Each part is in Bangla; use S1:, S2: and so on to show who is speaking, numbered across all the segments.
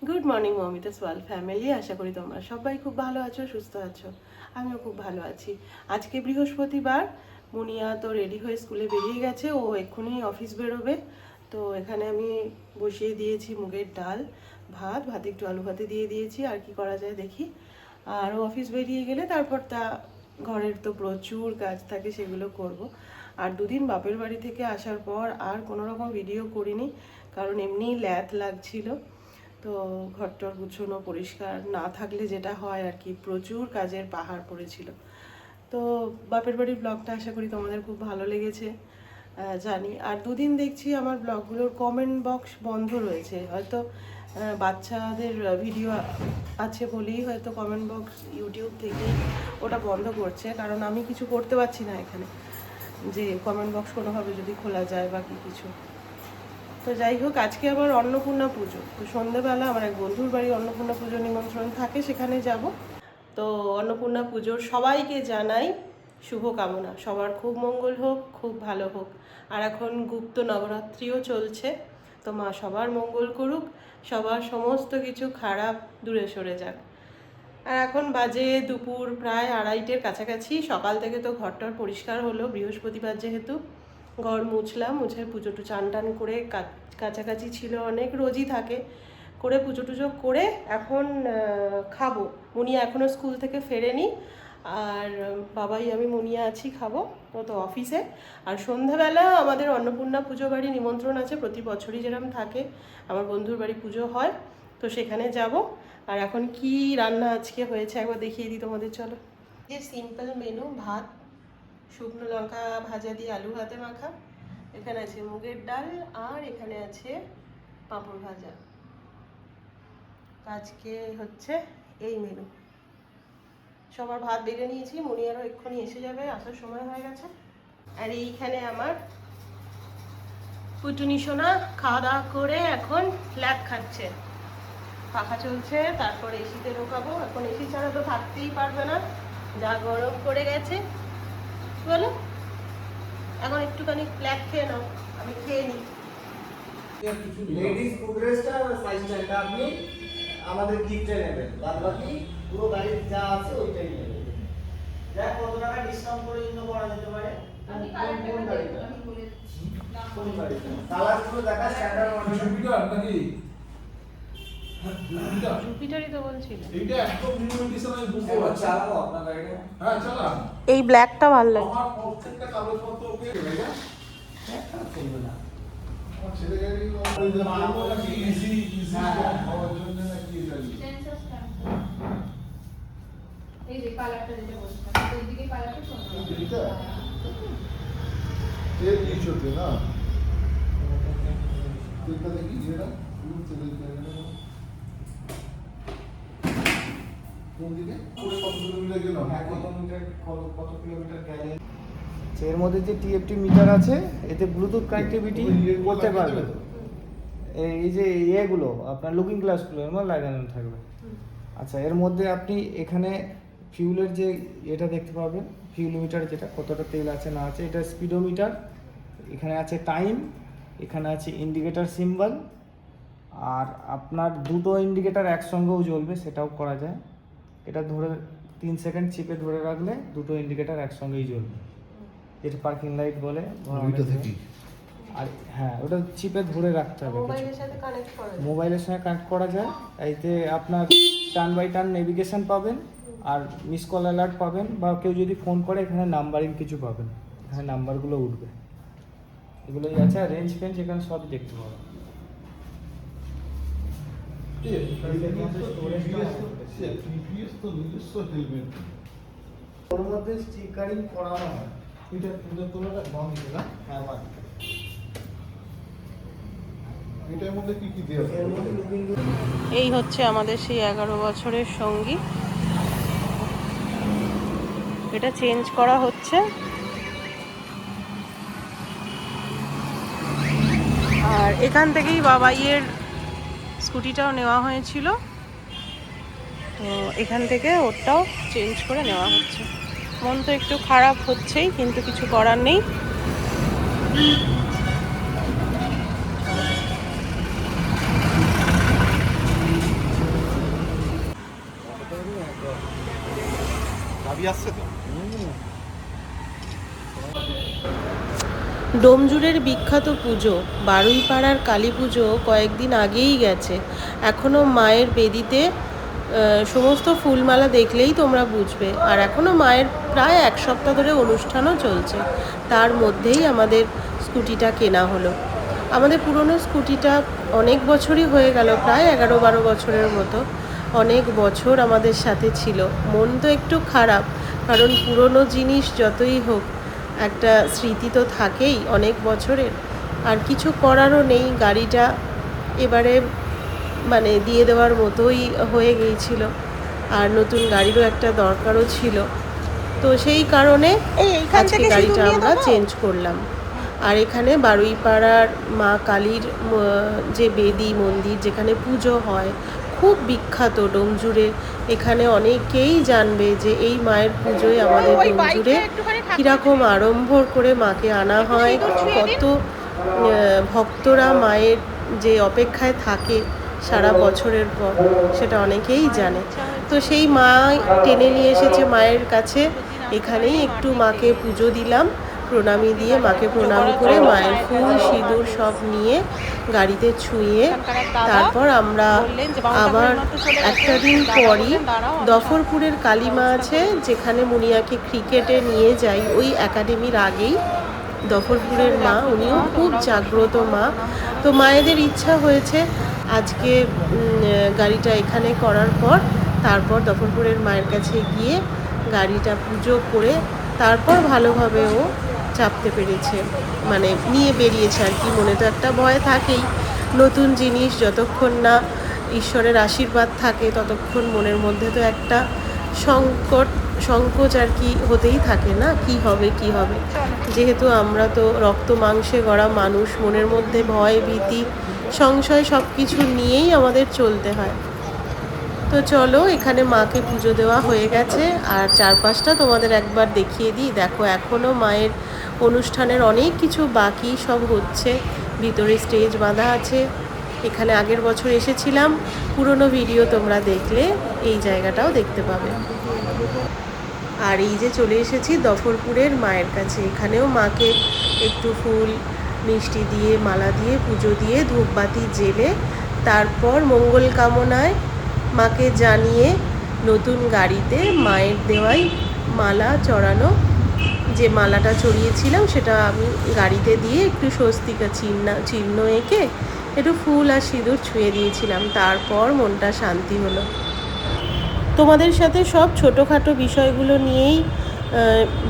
S1: গুড মর্নিং মমিতা সোয়াল ফ্যামিলি, আশা করি তোমরা সবাই খুব ভালো আছো, সুস্থ আছো। আমিও খুব ভালো আছি। আজকে বৃহস্পতিবার, মুনিয়া তো রেডি হয়ে স্কুলে বেরিয়ে গেছে, ও এক্ষুনি অফিস বেরোবে। তো এখানে আমি বসিয়ে দিয়েছি মুগের ডাল, ভাত একটু আলু ভাতে দিয়ে দিয়েছি, আর কি করা যায় দেখি। আর ও অফিস বেরিয়ে গেলে তারপর ঘরের তো প্রচুর কাজ থাকে, সেগুলো করব। আর দুদিন বাপের বাড়ি থেকে আসার পর আর কোনো রকম ভিডিও করিনি, কারণ এমনিই ল্যাদ লাগছিল। তো ঘরটর গুছানো পরিষ্কার না থাকলে যেটা হয় আর কি, প্রচুর কাজের পাহাড় পড়েছিল। তো বাপের বাড়ির ব্লগটা আশা করি তোমাদের খুব ভালো লেগেছে, জানি। আর দুদিন দেখছি আমার ব্লগগুলোর কমেন্ট বক্স বন্ধ রয়েছে, হয়তো বাচ্চাদের ভিডিও আছে বলেই হয়তো কমেন্ট বক্স ইউটিউব থেকে ওটা বন্ধ করছে, কারণ আমি কিছু করতে পারছি না এখানে, যে কমেন্ট বক্স কোনোভাবে যদি খোলা যায় বা কিছু। তো যাই হোক, আজকে আবার অন্নপূর্ণা পুজো, তো সন্ধ্যেবেলা আমার এক বন্ধুর বাড়ি অন্নপূর্ণা পুজো নিমন্ত্রণ থাকে, সেখানে যাব। তো অন্নপূর্ণা পুজোর সবাইকে জানাই শুভকামনা, সবার খুব মঙ্গল হোক, খুব ভালো হোক। আর এখন গুপ্ত নবরাত্রিও চলছে, তো মা সবার মঙ্গল করুক, সবার সমস্ত কিছু খারাপ দূরে সরে যাক। আর এখন বাজে দুপুর প্রায় 2:30-এর কাছাকাছি। সকাল থেকে তো ঘরটার পরিষ্কার হলো, বৃহস্পতিবার যেহেতু ঘর মুছলাম, মুছে পুজো টু চান টান করে, কাছাকাছি ছিল অনেক, রোজই থাকে, করে পুজো টুজো করে এখন খাবো। মুনিয়া এখনও স্কুল থেকে ফেরেনি, আর বাবাই আমি মুনিয়া আছি, খাবো। ও তো অফিসে। আর সন্ধ্যাবেলা আমাদের অন্নপূর্ণা পুজো বাড়ি নিমন্ত্রণ আছে, প্রতি বছরই যেরকম থাকে, আমার বন্ধুর বাড়ি পুজো হয়, তো সেখানে যাব। আর এখন কি রান্না আজকে হয়েছে একবার দেখিয়ে দিই তোমাদের, চলো। যে সিম্পল মেনু, ভাত, শুকনো লঙ্কা ভাজা দিয়ে আলু ভাতে মাখা, এখানে আছে মুগের ডাল, আর এখানে আছে পাঁপড় ভাজা। আজকে হচ্ছে এই মেনু। সবার ভাত বেড়ে নিয়েছি, মুনিয়ারও এক্ষুনি এসে যাবে, আসার সময় হয়ে গেছে। আর এইখানে আমার পুটুনি সোনা খাওয়া দাওয়া করে এখন ল্যাদ খাচ্ছে, পাখা চলছে, তারপর এসিতে ঢোকাবো। এখন এসি ছাড়া তো থাকতেই পারবে না, যা গরম পড়ে গেছে। বলো, এখন একটুখানি ল্যাদ খেয়ে নাও, আমি খেয়ে নিই।
S2: লেডিস ফুডরেস্টটা সাইজটা এটা আপনি আমাদের গিফটে নেবেন, বাদ বাকি পুরো গাড়ির যা আছে ওইটাই নেবেন। দেখ কত টাকা ডিসকাউন্ট করে জন্য করা যেতে পারে।
S3: আমি
S2: কোন গাড়িটা?
S3: আমি বলে দিচ্ছি
S2: কোন গাড়িটা? কালারগুলো দেখা স্ট্যান্ডার্ড মডেল।
S4: জুপিটার নাকি?
S1: জুপিটারই তো বলছিল।
S4: এইটা একদম নিউ এডিশন, আমি বুঝতে পারছি।
S2: চালাবো আপনার গাড়িটা?
S4: হ্যাঁ চালান।
S1: এই ব্ল্যাকটা ভালো লাগে।
S4: আমার প্রত্যেকটা কাগজপত্র ওকে ভাইয়া।
S2: একটা চলবে না।
S4: আমার ছেলে গাড়ি ওই যে মানাবো নাকি ইজি হওয়ার জন্য নাকি জানি।
S3: সেন্সাসটা এই যে কালারটা যেটা বলছিলাম ওইদিকে কালারটা সুন্দর
S4: এইটা? এর নিচতে না? এটা দেখি যেটা ছেলে গাড়ি। কোন দিকে? পুরো কত কিলোমিটার গেল?
S2: কত কিলোমিটার গেলে এর মধ্যে যে টিএফটি মিটার আছে, এতে ব্লুটুথ কানেক্টিভিটি করতে পারবে। এই যে ইয়েগুলো আপনার লুকিং গ্লাসগুলো এর মধ্যে লাগানো থাকবে। আচ্ছা, এর মধ্যে আপনি এখানে ফিউলের যে এটা দেখতে পাবেন, ফিউল মিটার, যেটা কতটা তেল আছে না আছে, এটা স্পিডোমিটার, এখানে আছে টাইম, এখানে আছে ইন্ডিকেটর সিম্বল, আর আপনার দুটো ইন্ডিকেটর একসঙ্গেও জ্বলবে, সেটাও করা যায়। এটা ধরে 3 সেকেন্ড চিপে ধরে রাখলে দুটো ইন্ডিকেটর একসঙ্গেই জ্বলবে, যেটা পার্কিং লাইট বলে। আর হ্যাঁ, ওটা চিপে ধরে রাখতে হবে।
S1: মোবাইলের সাথে কানেক্ট করা যায়।
S2: মোবাইলের সঙ্গে কানেক্ট করা যায়। এতে আপনার টার্ন বাই টার্ন নেভিগেশন পাবেন, আর মিস কল অ্যালার্ট পাবেন, বা কেউ যদি ফোন করে এখানে নাম্বারিং কিছু পাবেন, এখানে নাম্বারগুলো উঠবে। এগুলোই আছে, আর রেঞ্জ ফেঞ্জ এখানে সব দেখতে পাবেন। ওর মধ্যে স্টিকারিং করানো হয়।
S4: এটা তোলাটা বন্ধ না?
S2: হ্যাঁ, বাদ।
S4: এটার মধ্যে কি কি দেওয়া
S2: এর মধ্যে লুকিং
S1: এই হচ্ছে আমাদের সেই 11 বছরের সঙ্গী, এটা চেঞ্জ করা হচ্ছে। আর এখান থেকেই বাবাইয়ের স্কুটিটাও নেওয়া হয়েছিল, তো এখান থেকে ওটাও চেঞ্জ করে নেওয়া হচ্ছে। মন তো একটু খারাপ হচ্ছেই, কিন্তু কিছু করার নেই।
S5: গাড়ি আসছে তো।
S1: ডোমজুড়ের বিখ্যাত পুজো বারুইপাড়ার কালী পুজো কয়েকদিন আগেই গেছে। এখনও মায়ের বেদিতে সমস্ত ফুলমালা দেখলেই তোমরা বুঝবে। আর এখনও মায়ের প্রায় 1 সপ্তাহ ধরে অনুষ্ঠানও চলছে। তার মধ্যেই আমাদের স্কুটিটা কেনা হলো। আমাদের পুরনো স্কুটিটা অনেক বছরই হয়ে গেল, প্রায় 11-12 বছরের মতো। অনেক বছর আমাদের সাথে ছিল। মন তো একটু খারাপ, কারণ পুরনো জিনিস যতই হোক একটা স্মৃতি তো থাকেই অনেক বছরের। আর কিছু করারও নেই, গাড়িটা এবারে মানে দিয়ে দেওয়ার মতোই হয়ে গিয়েছিল। আর নতুন গাড়িরও একটা দরকারও ছিল, তো সেই কারণে আজকে গাড়িটা আমরা চেঞ্জ করলাম। আর এখানে বারুইপাড়ার মা কালীর যে বেদি মন্দির, যেখানে পুজো হয়, খুব বিখ্যাত ডোমজুড়ে। এখানে অনেকেই জানবে যে এই মায়ের পুজোয় আমাদের ডোমজুড়ে কীরকম আড়ম্বর করে মাকে আনা হয়, কত ভক্তরা মায়ের যে অপেক্ষায় থাকে সারা বছরের পর, সেটা অনেকেই জানে। তো সেই মা টেনে নিয়ে এসেছে মায়ের কাছে, এখানেই একটু মাকে পুজো দিলাম, প্রণামী দিয়ে মাকে প্রণাম করে মায়ের ফুল সিঁদুর সব নিয়ে গাড়িতে ছুঁয়ে তারপর আমরা আবার একটা দিন পরই দফরপুরের কালী মা আছে, যেখানে মুনিয়াকে ক্রিকেটে নিয়ে যাই, ওই একাডেমির আগেই দফরপুরের মা, উনিও খুব জাগ্রত মা। তো মায়েদের ইচ্ছা হয়েছে আজকে গাড়িটা এখানে করার পর তারপর দফরপুরের মায়ের কাছে গিয়ে গাড়িটা পুজো করে তারপর ভালোভাবে ও চাপতে পেরেছে, মানে নিয়ে বেরিয়েছে আর কি। মনে তো একটা ভয় থাকেই, নতুন জিনিস যতক্ষণ না ঈশ্বরের আশীর্বাদ থাকে ততক্ষণ মনের মধ্যে তো একটা সংকোচ আর কি হতেই থাকে না, কি হবে কি হবে। যেহেতু আমরা তো রক্ত মাংসে গড়া মানুষ, মনের মধ্যে ভয় ভীতি সংশয় সব কিছু নিয়েই আমাদের চলতে হয়। তো চলো, এখানে মাকে পুজো দেওয়া হয়ে গেছে, আর চারপাশটা তোমাদের একবার দেখিয়ে দিই। দেখো, এখনও মায়ের অনুষ্ঠানের অনেক কিছু বাকি, সব হচ্ছে। ভিতরে স্টেজ বাঁধা আছে। এখানে আগের বছর এসেছিলাম, পুরনো ভিডিও তোমরা দেখলে এই জায়গাটাও দেখতে পাবে। আর এই যে চলে এসেছি দফরপুরের মায়ের কাছে, এখানেও মাকে একটু ফুল মিষ্টি দিয়ে মালা দিয়ে পুজো দিয়ে ধূপবাতি জেলে তারপর মঙ্গল কামনায় মাকে জানিয়ে নতুন গাড়িতে মায়ের দেওয়াই মালা চড়ানো, যে মালাটা চড়িয়েছিলাম সেটা আমি গাড়িতে দিয়ে একটু স্বস্তিকা চিহ্ন এঁকে একটু ফুল আর সিঁদুর ছুঁয়ে দিয়েছিলাম। তারপর মনটা শান্তি হলো। তোমাদের সাথে সব ছোটোখাটো বিষয়গুলো নিয়েই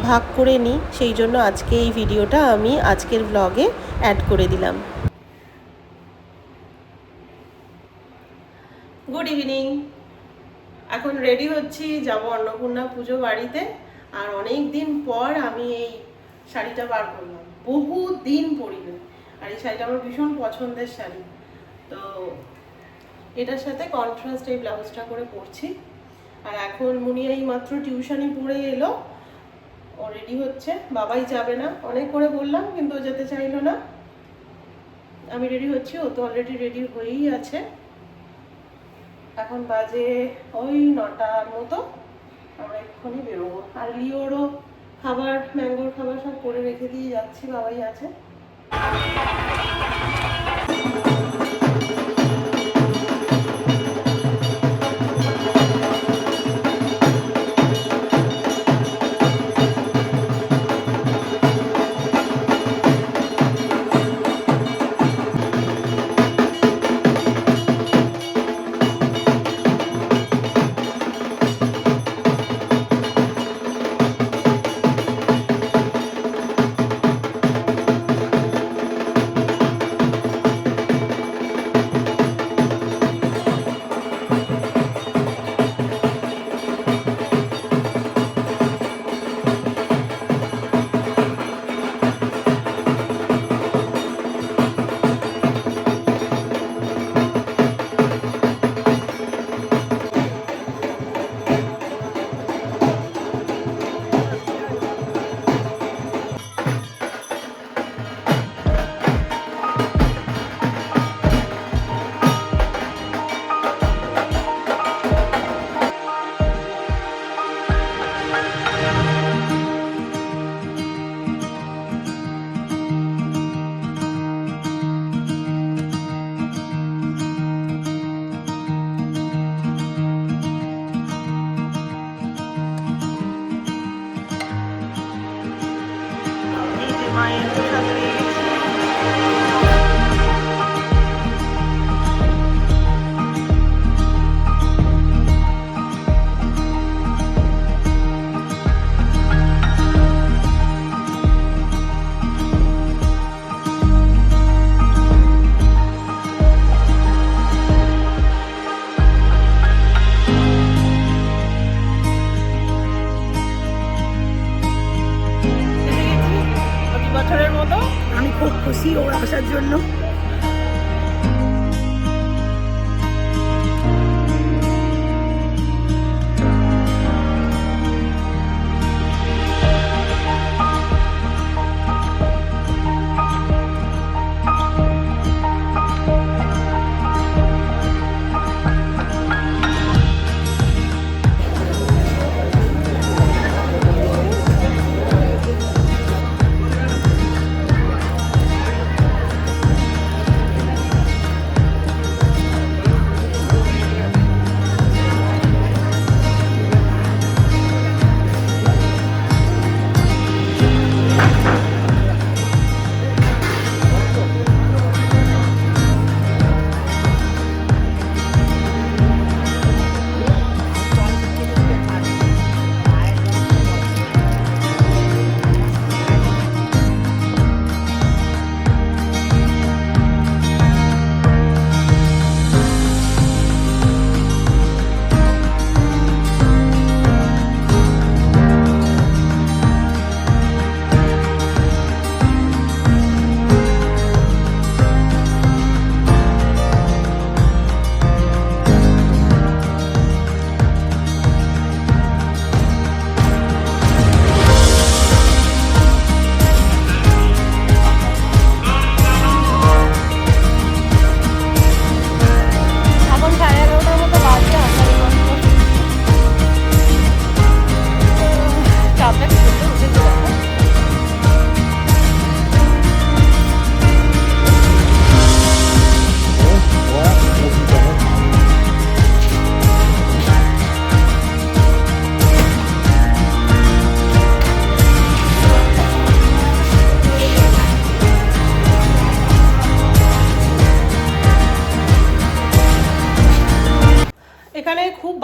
S1: ভাগ করে নিই, সেই জন্য আজকে এই ভিডিওটা আমি আজকের ব্লগে অ্যাড করে দিলাম। Good evening. এখন রেডি হচ্ছি, যাব অন্নপূর্ণা পুজো বাড়িতে। আর অনেক দিন পর আমি এই শাড়িটা বার করলাম, বহু দিন পরিনি। আর এই শাড়িটা আমার ভীষণ পছন্দের শাড়ি, তো এটার সাথে কন্ট্রাস্ট এই ব্লাউজটা করে পরছি। আর এখন মুনিয়া এই মাত্র টিউশনি পড়ে এলো, ও রেডি হচ্ছে। বাবাই যাবে না, অনেক করে বললাম কিন্তু ও যেতে চাইলো না। আমি রেডি হচ্ছি, ও তো অলরেডি রেডি হয়েই আছে। এখন বাজে ওই 9টার মতো, আমরা এক্ষুনি বেরোবো। আর লিওরও খাবার, ম্যাঙ্গোর খাবার সব করে রেখে দিয়ে যাচ্ছি, বাবাই আছে।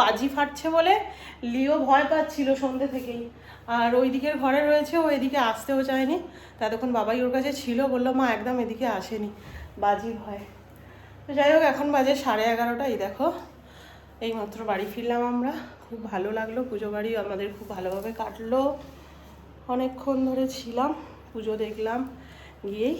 S1: বাজি ফাটছে বলে লিও ভয় পাচ্ছিল সন্ধ্যে থেকেই। আর ওই দিকের ঘরে রয়েছে, ও এদিকে আসতেও চায়নি। ততক্ষণ বাবাই ওর কাছে ছিল, বললো মা একদম এদিকে আসেনি, বাজি ভয়। তো যাই হোক, এখন বাজে 11:30। এই দেখো এইমাত্র বাড়ি ফিরলাম আমরা। খুব ভালো লাগলো, পুজো বাড়ি আমাদের খুব ভালোভাবে কাটলো। অনেকক্ষণ ধরে ছিলাম, পুজো দেখলাম গিয়েই।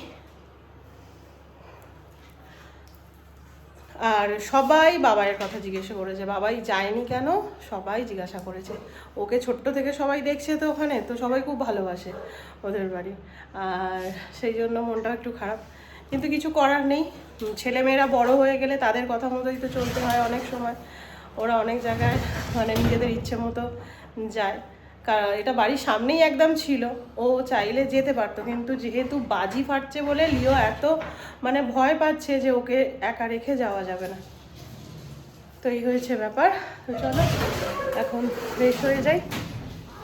S1: আর সবাই বাবাইয়ের কথা জিজ্ঞাসা করেছে, বাবাই যায়নি কেন, সবাই জিজ্ঞাসা করেছে। ওকে ছোট্ট থেকে সবাই দেখছে তো ওখানে, তো সবাই খুব ভালোবাসে ওদের বাড়ি। আর সেই জন্য মনটা একটু খারাপ, কিন্তু কিছু করার নেই। ছেলেমেয়েরা বড় হয়ে গেলে তাদের কথা মতোই তো চলতে হয়। অনেক সময় ওরা অনেক জায়গায় মানে নিজেদের ইচ্ছে মতো যায়। কারণ এটা বাড়ির সামনেই একদম ছিল, ও চাইলে যেতে পারতো, কিন্তু যেহেতু বাজি ফাটছে বলে লিও এত মানে ভয় পাচ্ছে যে ওকে একা রেখে যাওয়া যাবে না। তো এই হয়েছে ব্যাপার। তো চলো এখন ফ্রেশ হয়ে যাই,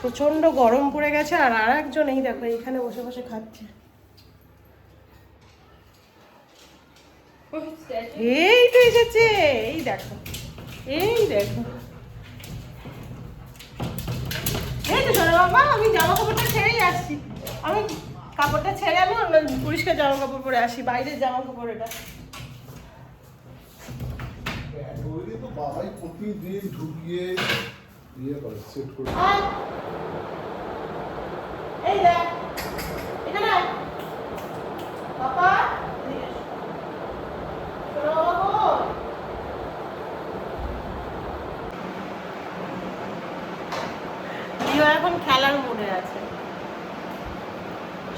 S1: প্রচণ্ড গরম পড়ে গেছে। আর একজন এই দেখো এইখানে বসে বসে খাচ্ছে। এই তো এসেছে, এই দেখো, এই দেখো, এই তো শোনো বাবা, আমি জামা কাপড়টা ছেড়েই আসছি। আমি কাপড়টা ছেড়ে আমি অন্য পরিষ্কার জামা কাপড় পরে আসি, বাইরের জামা কাপড় এটা।
S4: ওই তো বাবাই প্রতিদিন ঢুকিয়ে ইয়ে করে সেট করে।
S1: এই দেখ এখানে বাবা, শোনো বাবা, লিও এখন খেলার মুডে আছে।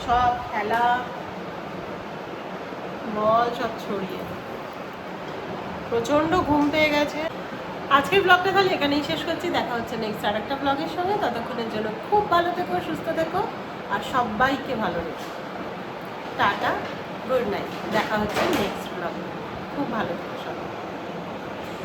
S1: সব খেলা বল সব ছড়িয়ে, প্রচন্ড ঘুম পেয়ে গেছে। আজকের ব্লগটা তাহলে এখানেই শেষ করছি। দেখা হচ্ছে নেক্সট আরেকটা ব্লগের সঙ্গে। ততক্ষণের জন্য খুব ভালো থেকো, সুস্থ থেকো, আর সবাইকে ভালো রেখো। Tata, good night. দেখা হচ্ছে নেক্সট ব্লগে। খুব ভালো থেকো।